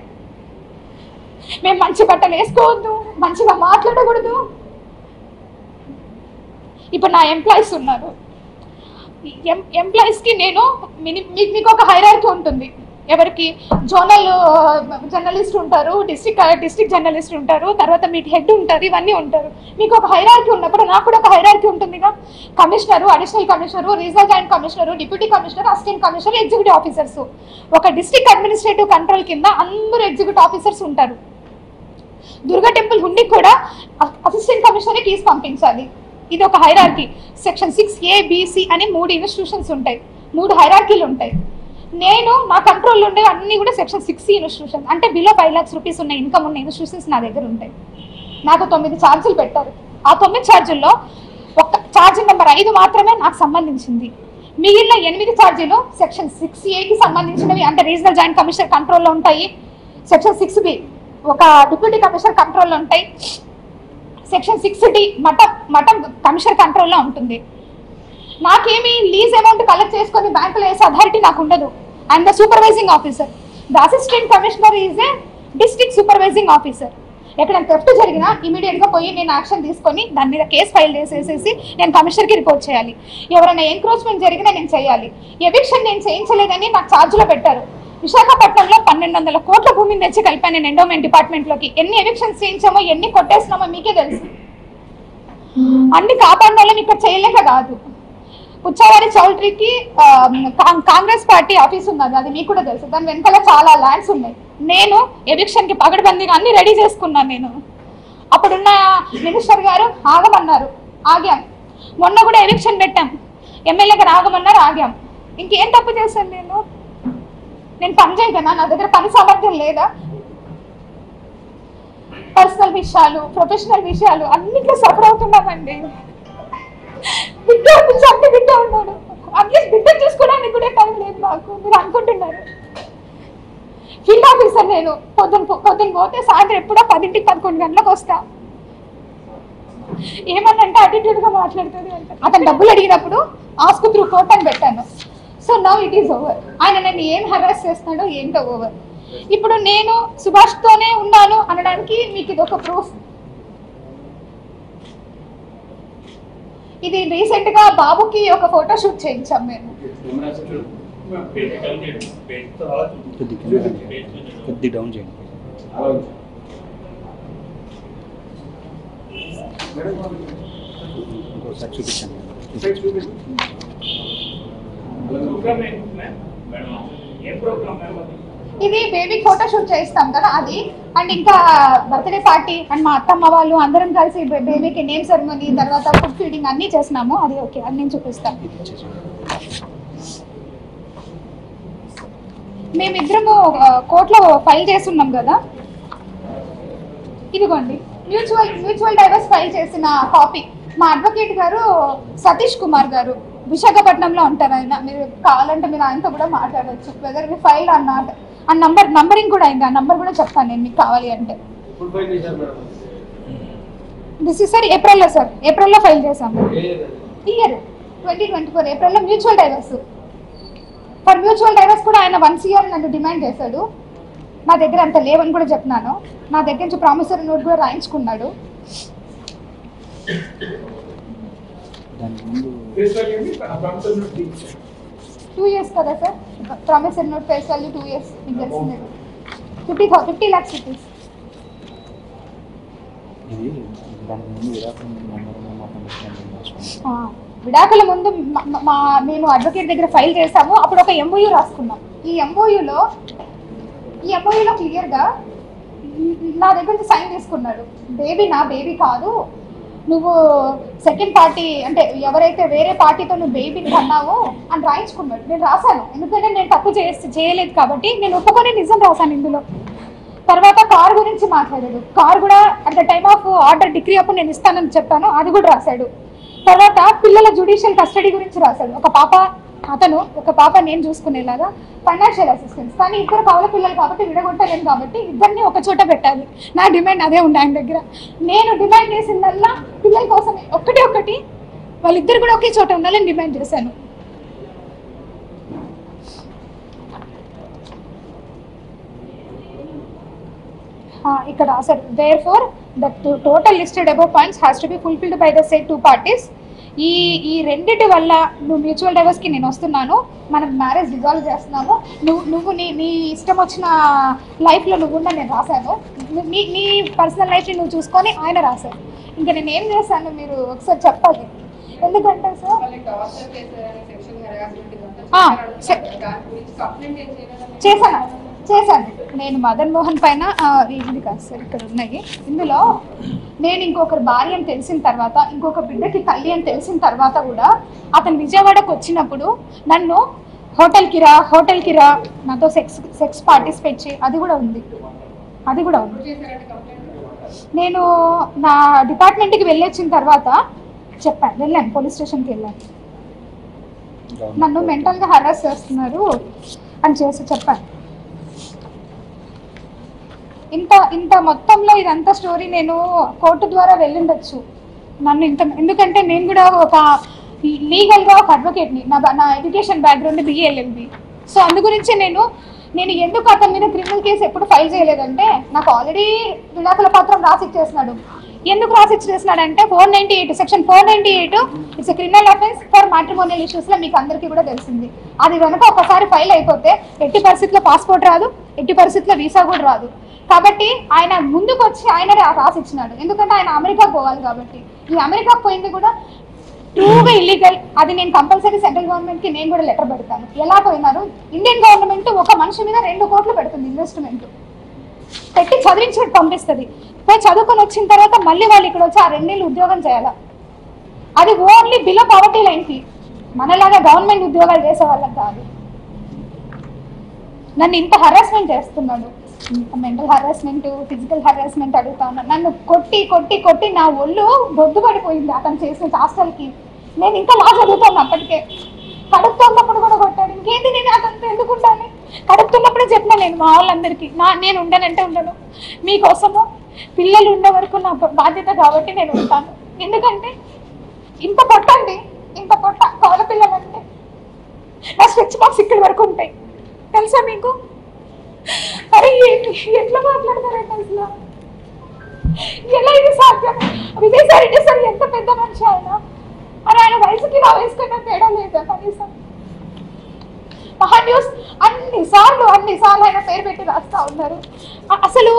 మేము మంచి బట్టలు వేసుకోవద్దు, మంచిగా మాట్లాడకూడదు. ఇప్పుడు నా ఎంప్లాయీస్ ఉన్నారు. ఎంప్లాయీస్కి నేను మీకు ఒక హైరార్కీ ఉంటుంది. ఎవరికి జోనల్ జర్నలిస్ట్ ఉంటారు, డిస్ట్రిక్ట్ జర్నలిస్ట్ ఉంటారు, తర్వాత మీకు హెడ్ ఉంటారు, ఇవన్నీ ఉంటారు. మీకు ఒక హైరార్కీ ఉన్నప్పుడు నాకు కూడా ఒక హైరార్కీ ఉంటుందిగా. Commissioner, additional commissioner, regional joint commissioner, deputy commissioner, assistant commissioner, executive officers. ఒక డిస్ట్రిక్ట్ అడ్మినిస్ట్రేటివ్ కంట్రోల్ కింద అందరూ ఎగ్జిక్యూటివ్ ఆఫీసర్స్ ఉంటారు. దుర్గా టెంపుల్ హుండీకి కూడా అసిస్టెంట్ కమిషనరే కీస్ పంపించాలి. ఇది ఒక hierarchy. Section 6A, B, C అని 3 ఇన్స్టిట్యూషన్స్ ఉంటాయి, 3 హైరార్కీలు ఉంటాయి. నేను నా కంట్రోల్లో ఉండే అన్నీ కూడా సెక్షన్ 6C ఇన్స్టిట్యూషన్స్, అంటే బిలో 5 lakhs రూపీస్ ఉన్న ఇన్కమ్ ఉన్న ఇన్స్టిట్యూషన్స్ నా దగ్గర ఉంటాయి. నాకు 9 ఛార్జీలు పెట్టారు. ఆ 9 ఛార్జీల్లో ఒక ఛార్జీ నెంబర్ 5 మాత్రమే నాకు సంబంధించింది. మిగిలిన 8 ఛార్జీలు సెక్షన్ 6Aకి సంబంధించినవి, అంటే రీజనల్ జాయింట్ కమిషనర్ కంట్రోల్లో ఉంటాయి. సెక్షన్ 6B ఒక డిప్యూటీ కమిషనర్ కంట్రోల్లో ఉంటాయి. సెక్షన్ 6D మఠం కమిషనర్ కంట్రోల్లో ఉంటుంది. నాకేమి లీజ్ అమౌంట్ కలెక్ట్ చేసుకొని బ్యాంకులో వేసే అథారిటీ నాకు ఉండదు. I'm the supervising officer. The assistant commissioner is a district supervising officer. ఎక్కడ థెఫ్ట్ జరిగినా ఇమీడియట్గా పోయి నేను యాక్షన్ తీసుకొని దాని మీద కేసు ఫైల్ చేసేసి నేను కమిషనర్కి రిపోర్ట్ చేయాలి. ఎవరైనా ఎంక్రోచ్మెంట్ జరిగినా నేను చేయాలి. ఎవిక్షన్ నేను చేయించలేదని నాకు ఛార్జ్లో పెట్టారు. విశాఖపట్నంలో 1200 కోట్ల భూమిని తెచ్చి కలిపాను నేను ఎండోమెంట్ డిపార్ట్మెంట్లోకి. ఎన్ని ఎవిక్షన్స్ చేయించామో, ఎన్ని కొట్టేసినామో మీకే తెలుసు. అన్ని కాపాడిన వాళ్ళని ఇక్కడ చేయలేక కాదు. పుచ్చవారి చౌల్ట్రీకి కాంగ్రెస్ పార్టీ ఆఫీస్ ఉన్నది, అది మీకు కూడా తెలుసు. దాని వెనకాల చాలా ల్యాండ్స్ ఉన్నాయి. నేను ఎవిక్షన్కి పగడబందీగా అన్ని రెడీ చేసుకున్నాను. నేను అప్పుడున్న మినిస్టర్ గారు ఆగమన్నారు, ఆగాం. మొన్న కూడా ఎవిక్షన్ పెట్టాం, ఎమ్మెల్యే గారు ఆగమన్నారు, ఆగాం. ఇంకేం తప్పు చేశాను నేను పని చేయగలనా? నా దగ్గర పని సామర్థ్యం లేదా? పర్సనల్ విషయాలు, ప్రొఫెషనల్ విషయాలు అన్నిట్లో సఫర్ అవుతున్నామండి. బిడ్డ ఉన్నాడు, అట్లీస్ట్ బిడ్డ చూసుకోవడానికి కూడా టైం లేదు నాకు. మీరు అనుకుంటున్నారు ఫీల్డ్ ఆఫీసర్ నేను. పొద్దున్న పోతే సాయంత్రం ఎప్పుడో 10ంటికి 11 గంటలకు వస్తా. ఏమన్నంటే అటిట్యూడ్గా మాట్లాడుతుంది అంటే. అతను డబ్బులు అడిగినప్పుడు ఆస్క్ త్రూ కోర్ట్ అని పెట్టాను. So now it is over. ఆయన నన్ను ఏం హెరాస్ చేస్తున్నాడో ఏంటో ఓవర్. ఇప్పుడు నేను సుభాష్తోనే ఉన్నాను అనడానికి మీకు ఇది ఒక ప్రూఫ్. ఇది రీసెంట్ గా బాబుకి ఒక ఫోటో షూట్ చేయించాం మేము. ఇది బేబీ ఫోటో షూట్ చేయిస్తాం కదా అది, అండ్ ఇంకా బర్త్డే పార్టీ అండ్ మా అత్తమ్మ వాళ్ళు అందరం కలిసి బేబీకి నేమ్ సెరమనీ, తర్వాత ఫుడ్ ఫీడింగ్ అన్నీ చేసినాము. అది ఓకే, అది నేను చూపిస్తాను. మేమిద్దరము కోర్టులో ఫైల్ చేస్తున్నాం కదా, ఇదిగోండి మ్యూచువల్ డైవర్స్ ఫైల్ చేసిన కాపీ. మా అడ్వకేట్ గారు సతీష్ కుమార్ గారు విశాఖపట్నంలో ఉంటారు. ఆయన మీరు కావాలంటే మీరు ఆయనతో కూడా మాట్లాడవచ్చు. Whether we file or not. ఆ నంబరింగ్ కూడా అయింది, ఆ నంబర్ కూడా చెప్తాను నేను మీకు కావాలి అంటే. దిస్ ఇస్ సార్ ఏప్రిల్లో ఫైల్ చేసాము. ఇయర్ 2024 ఏప్రిల్లో mutual divorce. For mutual divorce కూడా ఆయన 1 CR నన్ను డిమాండ్ చేశాడు. నా దగ్గర అంత లేవని కూడా చెప్తున్నాను. నా దగ్గర నుంచి ప్రామిసరీ నోట్ కూడా రాయించుకున్నాడు. 2 years కదా sir promissory note face value 2 years మీకు తెలిసిందే. 50 lakhs రూపీస్. ఇది దానికి ముందు విడాకుల ముందు మేము అడ్వకేట్ దగ్గర ఫైల్ చేసాము. అప్పుడు ఒక ఎంఓయూ రాసుకున్నాం. ఈ ఎంఓయూలో క్లియర్గా నా దగ్గర నుంచి సైన్ తీసుకున్నాడు. బేబీ నా బేబీ కాదు, నువ్వు సెకండ్ పార్టీ అంటే ఎవరైతే వేరే పార్టీతో నువ్వు బేబీని కన్నావో అని రాయించుకున్నాడు. నేను రాశాను, ఎందుకంటే నేను తప్పు చేయలేదు కాబట్టి నేను ఒప్పుకొని నిజం రాశాను ఇందులో. తర్వాత కార్ గురించి మాట్లాడాడు. కార్ కూడా at the time of order degree అప్పుడు నేను ఇస్తానని చెప్పాను, అది కూడా రాశాడు. తర్వాత పిల్లల జ్యుడిషియల్ కస్టడీ గురించి రాశాడు. ఒక పాప నేను చూసుకునేలాగా ఫైనాన్షియల్ అసిస్టెన్స్. కానీ ఇద్దరు కవల పిల్లలు కాబట్టి విడగొట్టలేను కాబట్టి ఇద్దరిని ఒక చోట పెట్టాలి. నా డిమాండ్ అదే ఉంది ఆయన దగ్గర. నేను డిమాండ్ చేసిందల్లా పిల్లల కోసమే, ఒకటి వాళ్ళిద్దరు కూడా ఒకే చోట ఉండాలని డిమాండ్ చేశాను. ఇక్కడ రాశారు, therefore the total listed above points has to be fulfilled by the said two parties. ఈ రెండిటి వల్ల నువ్వు మ్యూచువల్ డైవర్స్కి నేను వస్తున్నాను, మనం మ్యారేజ్ డిజాల్వ్ చేస్తున్నాము, నువ్వు నీ ఇష్టం వచ్చిన లైఫ్లో నువ్వు ఉన్న నేను రాశాను, నీ పర్సనల్ లైఫ్ని నువ్వు చూసుకొని ఆయన రాశాను. ఇంకా నేను ఏం చేశాను మీరు ఒకసారి చెప్పాలి. ఎందుకంటే సార్ చేశాను నేను మదన్ మోహన్ పైన ఇది కాదు సార్, ఇక్కడ ఉన్నాయి. ఇందులో నేను ఇంకొకరి భార్య అని తెలిసిన తర్వాత, ఇంకొక బిడ్డకి తల్లి అని తెలిసిన తర్వాత కూడా అతను విజయవాడకు వచ్చినప్పుడు నన్ను హోటల్కి రా నాతో సెక్స్ పార్టిసిపేట్ చేయి, అది కూడా ఉంది. నేను నా డిపార్ట్మెంట్కి వెళ్ళొచ్చిన తర్వాత వెళ్ళాను, పోలీస్ స్టేషన్కి వెళ్ళాను, నన్ను మెంటల్గా హరాస్ చేస్తున్నారు అని చెప్పాను. ఇంత మొత్తంలో ఇదంతా స్టోరీ నేను కోర్టు ద్వారా వెళ్ళుండొచ్చు నన్ను ఎందుకంటే నేను కూడా ఒక లీగల్గా ఒక అడ్వకేట్ని, నా ఎడ్యుకేషన్ బ్యాక్గ్రౌండ్ BA-LLB. సో అందు గురించి నేను ఎందుకు అతని మీద క్రిమినల్ కేసు ఎప్పుడు ఫైల్ చేయలేదంటే, నాకు ఆల్రెడీ విడాకుల పత్రం రాసిచ్చేస్తున్నాడు. ఎందుకు రాసిచ్చేస్తున్నాడంటే section 498 it's criminal offence for matrimonial ఇష్యూస్లో మీకు అందరికీ కూడా తెలిసింది. అది కనుక ఒకసారి ఫైల్ అయిపోతే ఎట్టి పరిస్థితుల్లో పాస్పోర్ట్ రాదు, ఎట్టి పరిస్థితుల్లో వీసా కూడా రాదు. కాబట్టి ఆయన ముందుకు వచ్చి ఆయన రాసిచ్చినాడు, ఎందుకంటే ఆయన అమెరికాకు పోవాలి కాబట్టి. ఈ అమెరికాకు పోయింది కూడా ట్రూగా ఇల్లీగల్. అది నేను కంపల్సరీ సెంట్రల్ గవర్నమెంట్కి నేను కూడా లెటర్ పెడతాను. ఎలా పోయినారు, ఇండియన్ గవర్నమెంట్ ఒక మనిషి మీద 2 కోట్లు పెడుతుంది ఇన్వెస్ట్మెంట్ పెట్టి చదివించి పంపిస్తుంది. పోయి చదువుకొని వచ్చిన తర్వాత మళ్ళీ వాళ్ళు ఇక్కడ వచ్చి ఆ 2 నెలలు ఉద్యోగం చేయాలి. అది ఓన్లీ బిలో పవర్టీ లైన్కి, మనలాగా గవర్నమెంట్ ఉద్యోగాలు చేసే వాళ్ళకి కాదు. నన్ను ఇంత హరాస్మెంట్ చేస్తున్నాడు, మెంటల్ హరాస్మెంట్, ఫిజికల్ హరాస్మెంట్ అడుగుతా ఉన్నాను. నన్ను కొట్టి నా ఒళ్ళు బొద్దు పడిపోయింది అతను చేసిన హాస్టల్కి. నేను ఇంకా లా చదువుతాను అప్పటికే. కడుపుతున్నప్పుడు కూడా కొట్టాడు. ఇంకేంటి నేను అతనితో ఎందుకుంటాను, కడుపుతున్నప్పుడే చెప్పినా నేను మా వాళ్ళందరికీ నేను ఉండనంటే ఉండను, మీకోసము పిల్లలు ఉండే వరకు నా బాధ్యత కాబట్టి నేను ఉంటాను. ఎందుకంటే ఇంత పొట్ట కవల పిల్లలంటే నా స్ట్రెచ్ మార్క్స్ ఇక్కడి వరకు ఉంటాయి తెలుసా మీకు. అరే ఎట్లా మాట్లాడతారంటే అసలు ఎలా ఇది సాధ్యం? విజయసాయి రెడ్డి సార్ ఎంత పెద్ద మనిషి ఆయన వయసుకి నా వయసుకన్నా తేడా లేదా కనీసం. మహాన్యూస్ అన్నిసార్లు ఆయన పేరు పెట్టి రాస్తా ఉన్నారు. అసలు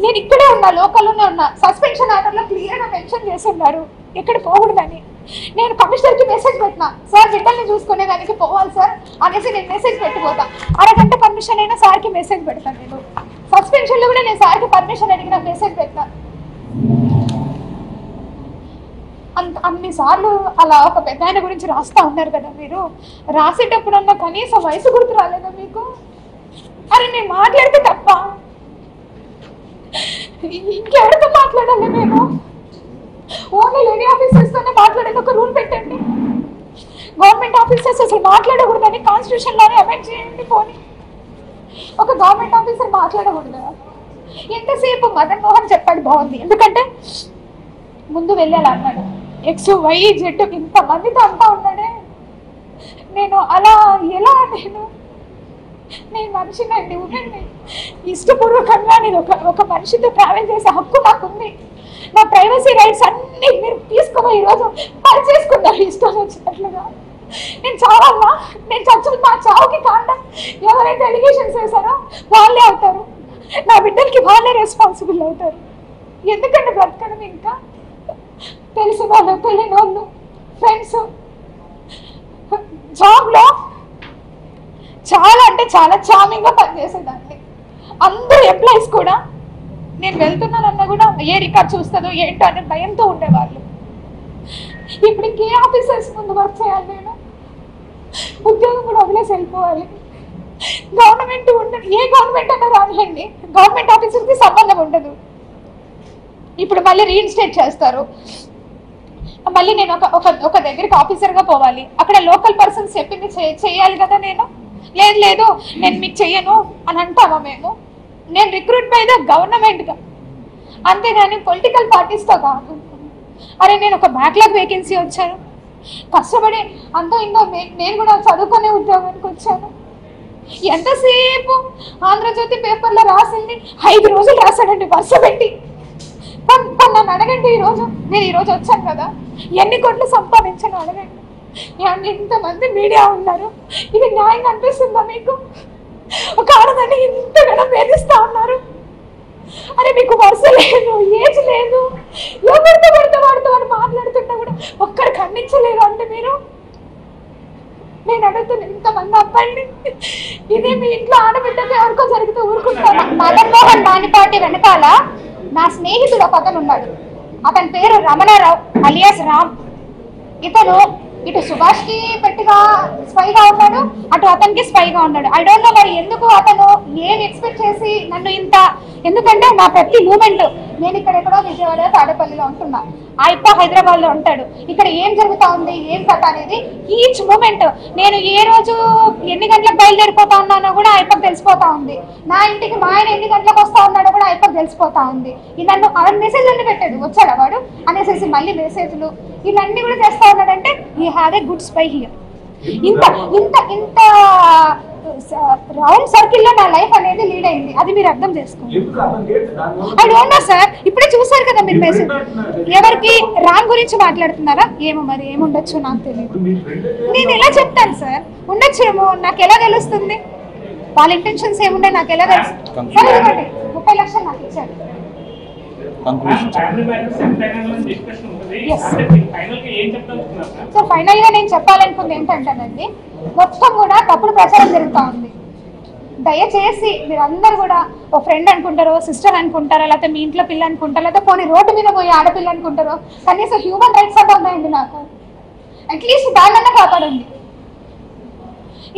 నేను ఇక్కడే ఉన్నా, లోకల్లోనే ఉన్నా. సస్పెన్షన్ ఆర్డర్లో క్లియర్గా మెన్షన్ చేసి ఉన్నారు ఎక్కడ పోకూడదని. నేను కమిషనర్కి మెసేజ్ పెట్టినా, సార్ బిడ్డల్ని చూసుకునే దానికి పోవాలి సార్ అనేసి నేను మెసేజ్ పెట్టిపోతా. అరగంట పర్మిషన్ అయినా సార్కి మెసేజ్ పెడతాను. నేను సస్పెన్షన్లో కూడా నేను సార్కి పర్మిషన్ అడిగిన మెసేజ్ పెట్టా. అన్నిసార్లు అలా ఒక పెద్ద ఆయన గురించి రాస్తా ఉన్నారు కదా మీరు. రాసేటప్పుడన్నా కనీసం వయసు గుర్తు రాలేదా మీకు? అరే నేను మాట్లాడితే తప్ప ఇంకెవరితో మాట్లాడాలి? మేము ఓన్లీ లేడీ ఆఫీసర్స్తోనే మాట్లాడేది ఒక రూల్ పెట్టండి. గవర్నమెంట్ ఆఫీసర్స్ అసలు మాట్లాడకూడదని కాన్స్టిట్యూషన్లోనే అమెండ్ చేయండి. పోనీ ఒక గవర్నమెంట్ ఆఫీసర్ మాట్లాడకూడదు. ఎంతసేపు మదన్ మోహన్ చెప్పాడు బాగుంది, ఎందుకంటే ముందు వెళ్ళాలి అన్నాడు. XYZ ఇంతమందితో అంతా ఉన్నాడే. నేను అలా ఎలా నేను మనిషినండి, ఉండండి. ఇష్టపూర్వకంగా నేను ఒక మనిషితో ట్రావెల్ చేసే హక్కు నాకుంది. నా ప్రైవసీ రైట్స్ అన్నీ మీరు తీసుకుని ఈరోజు పని చేసుకున్నారు ఇష్టం వచ్చినట్లుగా. నేను చావన్నా, నేను నా చావుకి కారణం ఎవరైతే ఎలిగేషన్స్ వేశారో వాళ్ళే అవుతారు. నా బిడ్డలకి వాళ్ళే రెస్పాన్సిబుల్ అవుతారు. ఎందుకంటే బ్రతకడం ఇంకా తెలిసిన వాళ్ళు తెలియని వాళ్ళు ఫ్రెండ్స్ జాబ్లో చాలా అంటే చాలా చామింగ్గా పనిచేసేదాన్ని. అందరూ ఎంప్లాయీస్ కూడా నేను వెళ్తున్నానన్నా కూడా ఏ రికార్డ్ చూస్తుందో ఏంటో అనే భయంతో ఉండేవాళ్ళు. ఇప్పుడు ఇంకే ఆఫీసర్స్ ముందు వర్క్ చేయాలి, నేను ఉద్యోగం కూడా వదిలేసి వెళ్ళిపోవాలి. గవర్నమెంట్ ఉండదు, ఏ గవర్నమెంట్ అన్నా రానియండి, గవర్నమెంట్ ఆఫీసర్కి సంబంధం ఉండదు. ఇప్పుడు మళ్ళీ రీఇన్స్టేట్ చేస్తారు. మళ్ళీ నేను ఒక దగ్గరికి ఆఫీసర్గా పోవాలి, అక్కడ లోకల్ పర్సన్స్ చెప్పింది చేయాలి కదా. నేను లేదు నేను మీకు చెయ్యను అని అంటామా మేము? నేను రిక్రూట్ అయ్యేది గవర్నమెంట్గా, అంతేగాని పొలిటికల్ పార్టీస్తో కాదు. అరే నేను ఒక బ్యాక్లాగ్ వేకెన్సీ వచ్చాను, కష్టపడి అంతో ఇంతో నేను కూడా చదువుకునే ఉద్యోగానికి వచ్చాను. ఎంతసేపు ఆంధ్రజ్యోతి పేపర్లో రాసింది 5 రోజులు రాశాడండి వరుస పెట్టి. నన్ను అడగండి, నేను ఈరోజు వచ్చాను కదా, ఎన్ని కోట్లు సంపాదించాను అడగండి. ఇంతమంది మీడియా ఉన్నారు, ఇది న్యాయంగా అనిపిస్తుందా మీకు? ఒక ఆడదాన్ని ఇంతగా వేధిస్తూ ఉన్నారు. అరే మీకు వరుస లేదు, ఏజ్ లేదు, ఎవరితో వాడితో అని మాట్లాడుతున్నా కూడా ఒక్కరు ఖండించలేదు అంటే మీరు? నేను అడుగుతున్నా ఇంతమంది అబ్బాయిని, ఇదే మీ ఇంట్లో ఆడబిడ్డకి ఎవరికో జరిగితే ఊరుకుంటారా? మదన్ మోహన్ మానిపాటి వెనకాల నా స్నేహితుడు ఒక అతను ఉన్నాడు, అతని పేరు రమణారావు అలియాస్ రామ్. ఇతను ఇటు సుభాష్కి పెట్టిగా స్పైగా ఉన్నాడు, అటు అతనికి స్పైగా ఉన్నాడు. ఐ డోంట్ నో మరి ఎందుకు అతను ఏమి ఎక్స్పెక్ట్ చేసి నన్ను ఇంత, ఎందుకంటే నా ప్రతి మూమెంట్, నేను ఇక్కడెక్కడో విజయవాడ తాడేపల్లిలో ఉంటున్నా, ఆయప్ప హైదరాబాద్లో ఉంటాడు, ఇక్కడ ఏం జరుగుతూ ఉంది ఏం కథ అనేది ఈచ్ మూమెంట్, నేను ఏ రోజు ఎన్ని గంటలకు బయలుదేరిపోతా ఉన్నానో కూడా ఆయప్పకి తెలిసిపోతా ఉంది. నా ఇంటికి మా ఆయన ఎన్ని గంటలకు వస్తా ఉన్నాడో కూడా ఆయప్పకి తెలిసిపోతా ఉంది. నన్ను మెసేజ్లన్నీ పెట్టాడు, వచ్చాడు వాడు అనేసి మళ్ళీ మెసేజ్లు ఇవన్నీ కూడా చేస్తా ఉన్నాడంటే ఈ have a good spy here. ఇంత ఇంత ఇంత రౌండ్ సర్కిల్లో నా లైఫ్ అనేది లీడ్ అయింది, అది మీరు అర్థం చేసుకోండి. ఐ డోంట్ నో సార్, ఇప్పుడే చూసారు కదా మీరు మెసేజ్. ఎవరికి రామ్ గురించి మాట్లాడుతున్నారా ఏమో, మరి ఏముండొచ్చు నాకు తెలియదు. నేను ఎలా చెప్తాను సార్, ఉండొచ్చేమో, నాకు ఎలా తెలుస్తుంది వాళ్ళ ఇంటెన్షన్స్ ఏముండే, నాకు ఎలా తెలుసు? సరే 30 లక్షలు నాకు ఇచ్చాడు. సో ఫైనల్ గా నేను చెప్పాలనుకుంది ఏంటంటేనండి, మొత్తం కూడా తప్పుడు ప్రచారం జరుగుతూ ఉంది. దయచేసి మీరందరూ కూడా ఓ ఫ్రెండ్ అనుకుంటారో, సిస్టర్ అనుకుంటారో, లేకపోతే మీ ఇంట్లో పిల్ల అనుకుంటారో, లేకపోతే పోనీ రోడ్డు మీద పోయి ఆడపిల్ల అనుకుంటారో, కనీసం హ్యూమన్ రైట్స్ అంటే ఉన్నాయండి నాకు, అట్లీస్ట్ దాన్నన్నా కాపాడండి.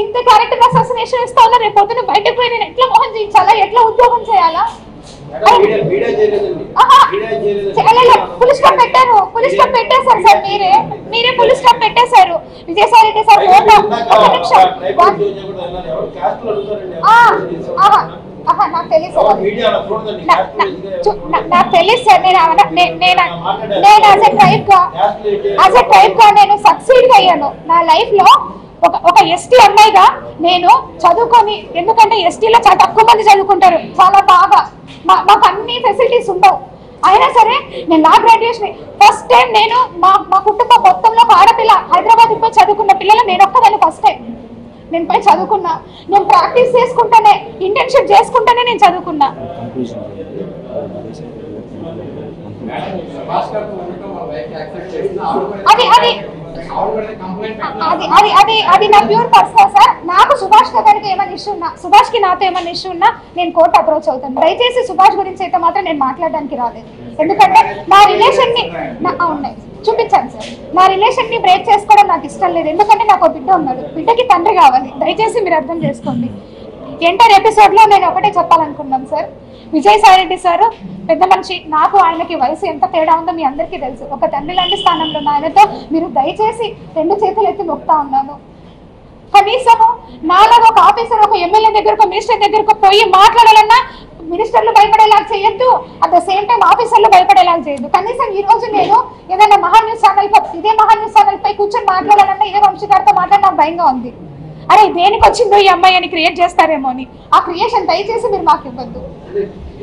ఇంత క్యారెక్టర్ అసాసినేషన్ ఇస్తా ఉన్నా, రేపు పొద్దున బయటకు పోయి నేను ఎట్లా మోహన్ చేయించాలా, ఎట్లా ఉద్యోగం చేయాలా? పులిస్ స్టాప్ పెట్టారు, పులిస్ స్టాప్ పెట్టేశారు సార్, మీరే పులిస్ స్టాప్ పెట్టేశారు. విజయసాయి రెడ్డి సార్ ఫోటో, ఒక నిమిషం, నాకు తెలియదు సార్, నాకు తెలియదు సార్. నేను యాజ్ ఎ ట్రైబ్ గా నేను సక్సీడ్ అయ్యాను నా లైఫ్ లో. ఒక ఎస్టీ అమ్మాయిగా నేను చదువుకొని, ఎందుకంటే ఎస్టీలో చాలా తక్కువ మంది చదువుకుంటారు, చాలా బాగా మాకు అన్ని ఫెసిలిటీస్ ఉండవు. అయినా సరే నేను నా గ్రాడ్యుయేషన్ ఫస్ట్ టైం నేను మా కుటుంబం మొత్తంలో ఒక ఆడపిల్ల హైదరాబాద్కి పోయి చదువుకున్న పిల్లలు నేను ఒక్కదాన్ని ఫస్ట్ టైం నేను పోయి చదువుకున్నా. నేను ప్రాక్టీస్ చేసుకుంటానే, ఇంటర్న్షిప్ చేసుకుంటానే నేను చదువుకున్నా. అది నా ప్యూర్ పర్సనల్ సార్. నాకు సుభాష్ గారికి ఏమైనా ఇష్యూ ఉన్నా, సుభాష్కి నాతో ఏమైనా ఇష్యూ ఉన్నా నేను కోర్టు అప్రోచ్ అవుతాను. దయచేసి సుభాష్ గురించి అయితే మాత్రం నేను మాట్లాడడానికి రాలేదు, ఎందుకంటే నా రిలేషన్ ని ఉన్నాయి చూపించాను సార్. నా రిలేషన్ ని బ్రేక్ చేసుకోవడం నాకు ఇష్టం లేదు, ఎందుకంటే నాకు ఒక బిడ్డ ఉన్నాడు, బిడ్డకి తండ్రి కావాలి. దయచేసి మీరు అర్థం చేసుకోండి. ఎంటైర్ ఎపిసోడ్ లో నేను ఒకటే చెప్పాలనుకున్నాను సార్, విజయసాయి రెడ్డి సార్ పెద్ద మనిషి, నాకు ఆయనకి వయసు ఎంత తేడా ఉందో మీ అందరికీ తెలుసు. ఒక తండ్రి లాంటి స్థానంలో ఆయనతో మీరు దయచేసి 2 చేతులు ఎత్తి మొక్తా ఉన్నాను. కనీసము నాలాగా ఒక ఆఫీసర్ ఒక ఎమ్మెల్యే దగ్గరకు, మినిస్టర్ దగ్గరకు పోయి మాట్లాడాలన్నా మినిస్టర్లు భయపడేలాగా చేయొద్దు, అట్ ద సేమ్ టైం ఆఫీసర్లు భయపడేలాగా చేయొద్దు. కనీసం ఈ రోజు నేను ఏదైనా మహాన్యూస్ ఛానల్ ఇదే మహాన్యూస్ ఛానల్ పై కూర్చొని మాట్లాడాలన్నా ఇదే వంశీగారితో మాట్లాడి నాకు భయంగా ఉంది. అరే దేనికి వచ్చిందో ఈ అమ్మాయి అని క్రియేట్ చేస్తారేమో అని. ఆ క్రియేషన్ దయచేసి మీరు మాకు ఇవ్వద్దు.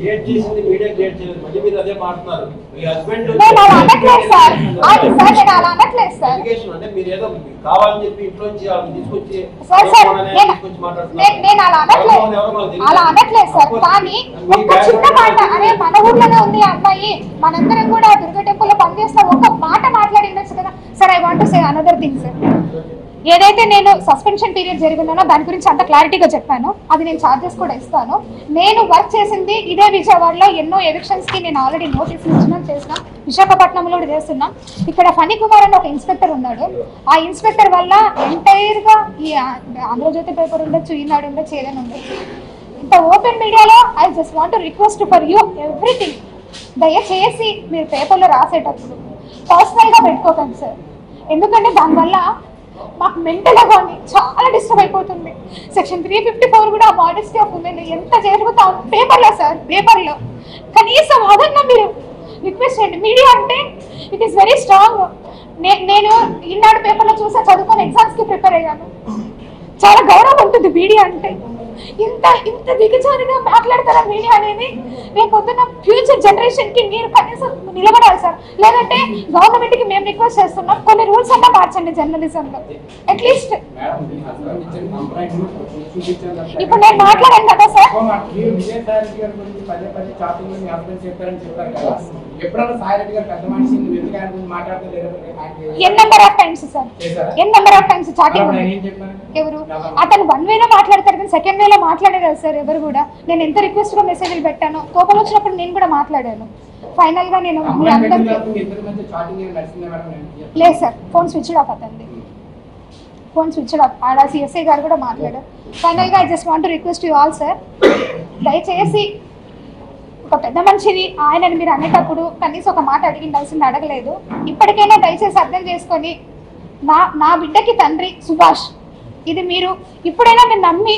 క్రియేట్ చేసింది మీడియా క్రియేట్ చేయలేదు. మళ్ళీ మీరు అదే మాట్లాడుతున్నారు. మీ హస్బెండ్ నేను అలా అనట్లేదు సార్. నేను అలా అనట్లేదు సార్. అంటే మీరు ఏదో కావాలని చెప్పి ఇంట్లో నుంచి వాళ్ళని తీసుకొచ్చి నేను అలా అనట్లేదు సార్. కానీ ఒక్క చిన్న మాట, అరే మన ఊర్లోనే ఉంది అమ్మాయి, మనందరం కూడా దుర్గా టెంపుల్ లో పనిచేస్తాం, ఒక్క మాట మాట్లాడిండొచ్చు కదా sir. I want to say another thing sir. ఏదైతే నేను సస్పెన్షన్ పీరియడ్ జరిగిందో దాని గురించి అంత క్లారిటీగా చెప్పాను. అది నేను ఛార్జెస్ కూడా ఇస్తాను. నేను వర్క్ చేసింది ఇదే విజయవాడలో ఎన్నో ఎవిక్షన్స్కి నేను ఆల్రెడీ నోటీసులు చేసిన విశాఖపట్నంలో కూడా చేస్తున్నా. ఇక్కడ ఫణి కుమార్ అని ఒక ఇన్స్పెక్టర్ ఉన్నాడు. ఆ ఇన్స్పెక్టర్ వల్ల ఎంటైర్గా ఈ ఆంధ్రజ్యోతి పేపర్ ఉండొచ్చు, ఈనాడు ఉండొచ్చు, ఏదైనా ఉండొచ్చు, ఇంత ఓపెన్ మీడియాలో I just want request for you everything. దయచేసి మీరు పేపర్లో రాసేటప్పుడు పర్సనల్గా పెట్టుకోకండి సార్. ఎందుకంటే దానివల్ల మాకు మెంటల్గా కానీ చాలా డిస్టర్బ్ అయిపోతుంది. సెక్షన్ 354 కూడా మోడెస్టీ ఆఫ్ ఉమెన్ ఎంత జరుగుతా పేపర్లో సార్. పేపర్లో కనీసం అదన్నా మీరు రిక్వెస్ట్ చేయండి. మీడియా అంటే ఇట్ ఈస్ వెరీ స్ట్రాంగ్. నేను ఈనాడు పేపర్లో చూసా, చదువుకొని ఎగ్జామ్స్కి ప్రిపేర్ అయ్యాను. చాలా గౌరవం ఉంటుంది మీడియా అంటే. ఇంత దిగజారిగా మాట్లాడతారా మీడియా అనేది? రేపు పొద్దున్న ఫ్యూచర్ జనరేషన్కి మీరు కనీసం నిలబడాలి సార్. లేదంటే గవర్నమెంట్కి మేము రిక్వెస్ట్ చేస్తున్నాం, కొన్ని రూల్స్ అన్నా మార్చండి జర్నలిజంలో అట్లీస్ట్. ఇప్పుడు నేను మాట్లాడాను కదా sir. N number of times sir, N number of times chatting. ఎవరు అతను వన్ వేలో మాట్లాడతారు కానీ సెకండ్ వేలో మాట్లాడారు కదా సార్ ఎవరు కూడా. నేను ఎంత రిక్వెస్ట్ గా మెసేజ్లు పెట్టాను, కోపం వచ్చినప్పుడు నేను కూడా మాట్లాడాను. ఫైనల్ గా నేను మీ అందరికీ లేదు సార్, ఫోన్ స్విచ్ ఆఫ్ అతండి, ఫోన్ స్విచ్ ఆఫ్. ఆడ సిఎస్ఐ గారు కూడా మాట్లాడారు. ఫైనల్ గా I just want to request you all sir, దయచేసి ఒక పెద్ద మనిషిని ఆయనని మీరు అనేటప్పుడు కనీసం ఒక మాట అడిగిండాల్సింది అడగలేదు. ఇప్పటికైనా దయచేసి అర్థం చేసుకొని నా బిడ్డకి తండ్రి సుభాష్, ఇది మీరు ఇప్పుడైనా మీరు నమ్మి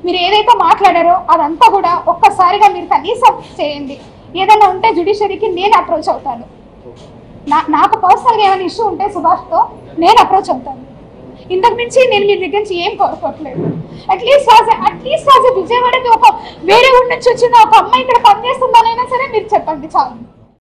మీరు ఏదైతే మాట్లాడారో అదంతా కూడా ఒక్కసారిగా మీరు కనీసం చేయండి. ఏదైనా ఉంటే జ్యుడిషియరీకి నేను అప్రోచ్ అవుతాను. నాకు పర్సనల్గా ఏమైనా ఇష్యూ ఉంటే సుభాష్తో నేను అప్రోచ్ అవుతాను. ఇంతకు మించి నేను మీ దగ్గర నుంచి ఏం కోరుకోవట్లేదు. అట్లీస్ట్ విజయవాడకి ఒక వేరే ఊరి నుంచి వచ్చిన ఒక అమ్మాయి ఇక్కడ పనిచేస్తుందనైనా సరే మీరు చెప్పండి చాలు.